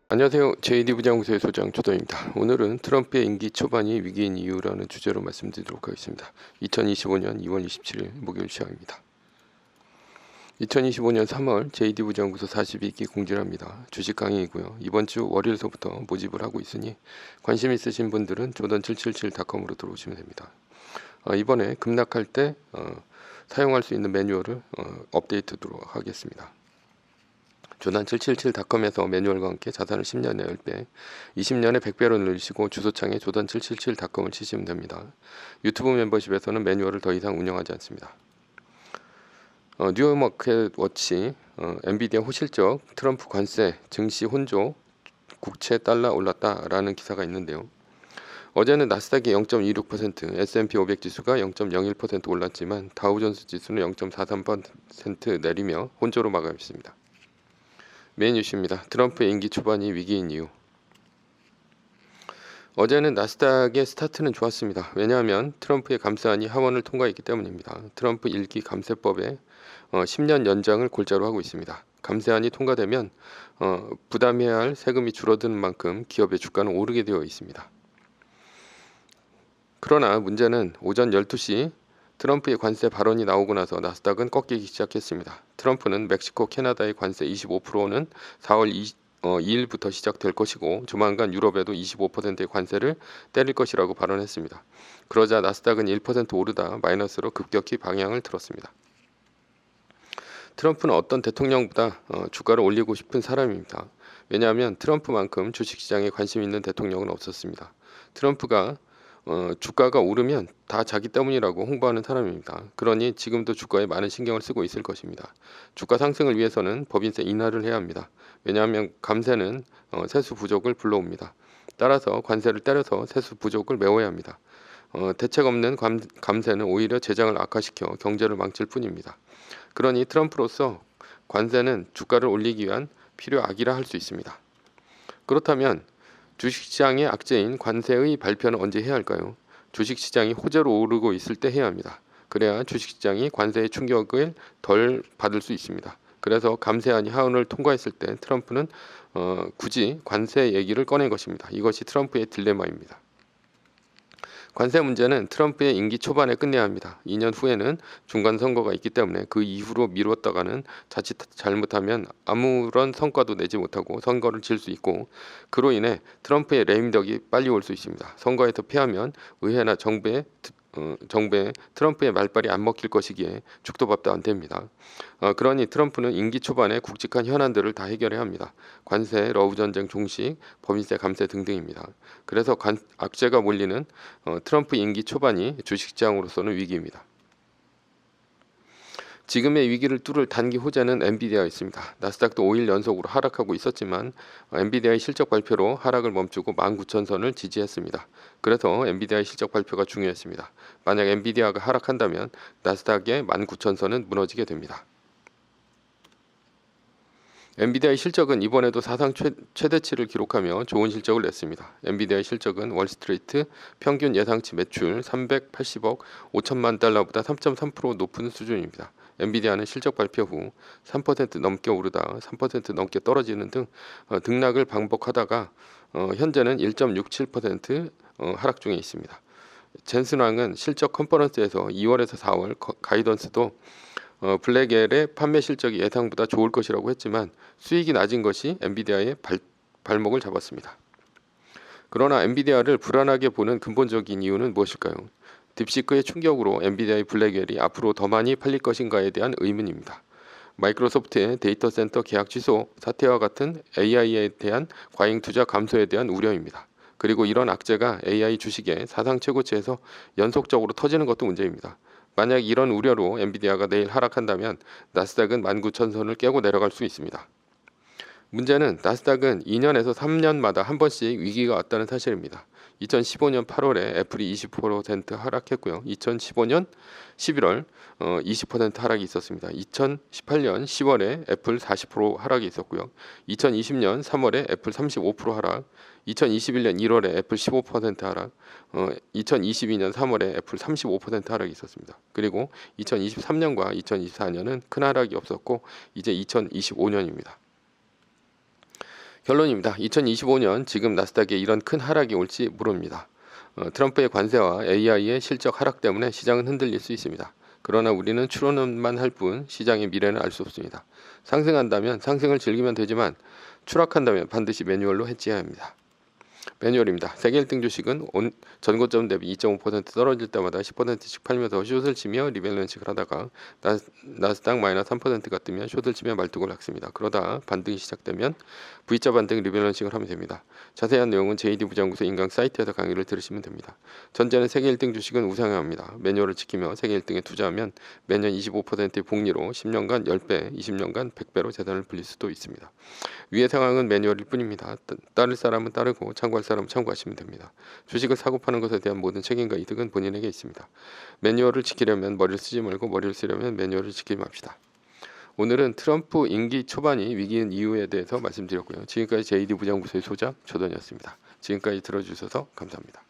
안녕하세요. JD 부장구소의 소장 조던입니다. 오늘은 트럼프의 임기 초반이 위기인 이유라는 주제로 말씀드리도록 하겠습니다. 2025년 2월 27일 목요일 시간입니다. 2025년 3월 JD 부장구소 42기 공지랍니다. 주식 강의이고요. 이번 주 월요일서부터 모집을 하고 있으니 관심 있으신 분들은 조던777.com으로 들어오시면 됩니다. 이번에 급락할 때 사용할 수 있는 매뉴얼을 업데이트하도록 하겠습니다. 조던777.com에서 매뉴얼과 함께 자산을 10년에 10배, 20년에 100배로 늘리시고 주소창에 조던777.com을 치시면 됩니다. 유튜브 멤버십에서는 매뉴얼을 더 이상 운영하지 않습니다. 뉴욕마켓워치 엔비디아 호실적 트럼프 관세 증시 혼조 국채 달러 올랐다라는 기사가 있는데요. 어제는 나스닥이 0.26%, S&P 500 지수가 0.01% 올랐지만 다우존스 지수는 0.43% 내리며 혼조로 마감했습니다. 메인 뉴스입니다. 트럼프의 임기 초반이 위기인 이유. 어제는 나스닥의 스타트는 좋았습니다. 왜냐하면 트럼프의 감세안이 하원을 통과했기 때문입니다. 트럼프 1기 감세법에 10년 연장을 골자로 하고 있습니다. 감세안이 통과되면 부담해야 할 세금이 줄어드는 만큼 기업의 주가는 오르게 되어 있습니다. 그러나 문제는 오전 12시 트럼프의 관세 발언이 나오고 나서 나스닥은 꺾이기 시작했습니다. 트럼프는 멕시코, 캐나다의 관세 25%는 4월 2일부터 시작될 것이고 조만간 유럽에도 25%의 관세를 때릴 것이라고 발언했습니다. 그러자 나스닥은 1% 오르다 마이너스로 급격히 방향을 틀었습니다. 트럼프는 어떤 대통령보다 주가를 올리고 싶은 사람입니다. 왜냐하면 트럼프만큼 주식시장에 관심 있는 대통령은 없었습니다. 트럼프가 주가가 오르면 다 자기 때문이라고 홍보하는 사람입니다. 그러니 지금도 주가에 많은 신경을 쓰고 있을 것입니다. 주가 상승을 위해서는 법인세 인하를 해야 합니다. 왜냐하면 감세는 세수 부족을 불러옵니다. 따라서 관세를 때려서 세수 부족을 메워야 합니다. 대책 없는 감세는 오히려 재정을 악화시켜 경제를 망칠 뿐입니다. 그러니 트럼프로서 관세는 주가를 올리기 위한 필요악이라 할 수 있습니다. 그렇다면 주식시장의 악재인 관세의 발표는 언제 해야 할까요? 주식시장이 호재로 오르고 있을 때 해야 합니다. 그래야 주식시장이 관세의 충격을 덜 받을 수 있습니다. 그래서 감세안이 하원을 통과했을 때 트럼프는 굳이 관세 얘기를 꺼낸 것입니다. 이것이 트럼프의 딜레마입니다. 관세 문제는 트럼프의 임기 초반에 끝내야 합니다. 2년 후에는 중간선거가 있기 때문에 그 이후로 미뤘다가는 자칫 잘못하면 아무런 성과도 내지 못하고 선거를 질 수 있고 그로 인해 트럼프의 레임덕이 빨리 올 수 있습니다. 선거에서 패하면 의회나 정부에 트럼프의 말빨이 안 먹힐 것이기에 죽도 밥도 안 됩니다. 그러니 트럼프는 임기 초반에 굵직한 현안들을 다 해결해야 합니다. 관세, 러브전쟁 종식, 법인세 감세 등등입니다. 그래서 악재가 몰리는 트럼프 임기 초반이 주식시장으로서는 위기입니다. 지금의 위기를 뚫을 단기 호재는 엔비디아가 있습니다. 나스닥도 5일 연속으로 하락하고 있었지만 엔비디아의 실적 발표로 하락을 멈추고 19,000선을 지지했습니다. 그래서 엔비디아의 실적 발표가 중요했습니다. 만약 엔비디아가 하락한다면 나스닥의 19,000선은 무너지게 됩니다. 엔비디아의 실적은 이번에도 사상 최대치를 기록하며 좋은 실적을 냈습니다. 엔비디아의 실적은 월스트리트 평균 예상치 매출 380억 5천만 달러보다 3.3% 높은 수준입니다. 엔비디아는 실적 발표 후 3% 넘게 오르다 3% 넘게 떨어지는 등 등락을 반복하다가 현재는 1.67% 하락 중에 있습니다. 젠슨 왕은 실적 컨퍼런스에서 2월에서 4월 가이던스도 블랙엘의 판매 실적이 예상보다 좋을 것이라고 했지만 수익이 낮은 것이 엔비디아의 발목을 잡았습니다. 그러나 엔비디아를 불안하게 보는 근본적인 이유는 무엇일까요? 딥시크의 충격으로 엔비디아의 블랙엘이 앞으로 더 많이 팔릴 것인가에 대한 의문입니다. 마이크로소프트의 데이터 센터 계약 취소 사태와 같은 AI에 대한 과잉 투자 감소에 대한 우려입니다. 그리고 이런 악재가 AI 주식의 사상 최고치에서 연속적으로 터지는 것도 문제입니다. 만약 이런 우려로 엔비디아가 내일 하락한다면 나스닥은 19,000선을 깨고 내려갈 수 있습니다. 문제는 나스닥은 2년에서 3년마다 한 번씩 위기가 왔다는 사실입니다. 2015년 8월에 애플이 20% 하락했고요. 2015년 11월 20% 하락이 있었습니다. 2018년 10월에 애플 40% 하락이 있었고요. 2020년 3월에 애플 35% 하락, 2021년 1월에 애플 15% 하락, 2022년 3월에 애플 35% 하락이 있었습니다. 그리고 2023년과 2024년은 큰 하락이 없었고 이제 2025년입니다. 결론입니다. 2025년 지금 나스닥에 이런 큰 하락이 올지 모릅니다. 트럼프의 관세와 AI의 실적 하락 때문에 시장은 흔들릴 수 있습니다. 그러나 우리는 추론만 할 뿐 시장의 미래는 알 수 없습니다. 상승한다면 상승을 즐기면 되지만 추락한다면 반드시 매뉴얼로 해지해야 합니다. 매뉴얼입니다. 세계 1등 주식은 전고점 대비 2.5% 떨어질 때마다 10%씩 팔면서 숏을 치며 리밸런싱을 하다가 나스닥 마이너스 3%가 뜨면 숏을 치며 말뚝을 놨습니다. 그러다 반등이 시작되면 V자 반등 리밸런싱을 하면 됩니다. 자세한 내용은 JD 부장구소 인강 사이트에서 강의를 들으시면 됩니다. 전제는 세계 1등 주식은 우상향 합니다. 매뉴얼을 지키며 세계 1등에 투자하면 매년 25%의 복리로 10년간 10배, 20년간 100배로 재산을 불릴 수도 있습니다. 위의 상황은 매뉴얼일 뿐입니다. 따를 사람은 따르고 참고할 사람은 참고하시면 됩니다. 주식을 사고 파는 것에 대한 모든 책임과 이득은 본인에게 있습니다. 매뉴얼을 지키려면 머리를 쓰지 말고 머리를 쓰려면 매뉴얼을 지키지 맙시다. 오늘은 트럼프 임기 초반이 위기인 이유에 대해서 말씀드렸고요. 지금까지 JD 부장구소의 소장 조던이었습니다. 지금까지 들어주셔서 감사합니다.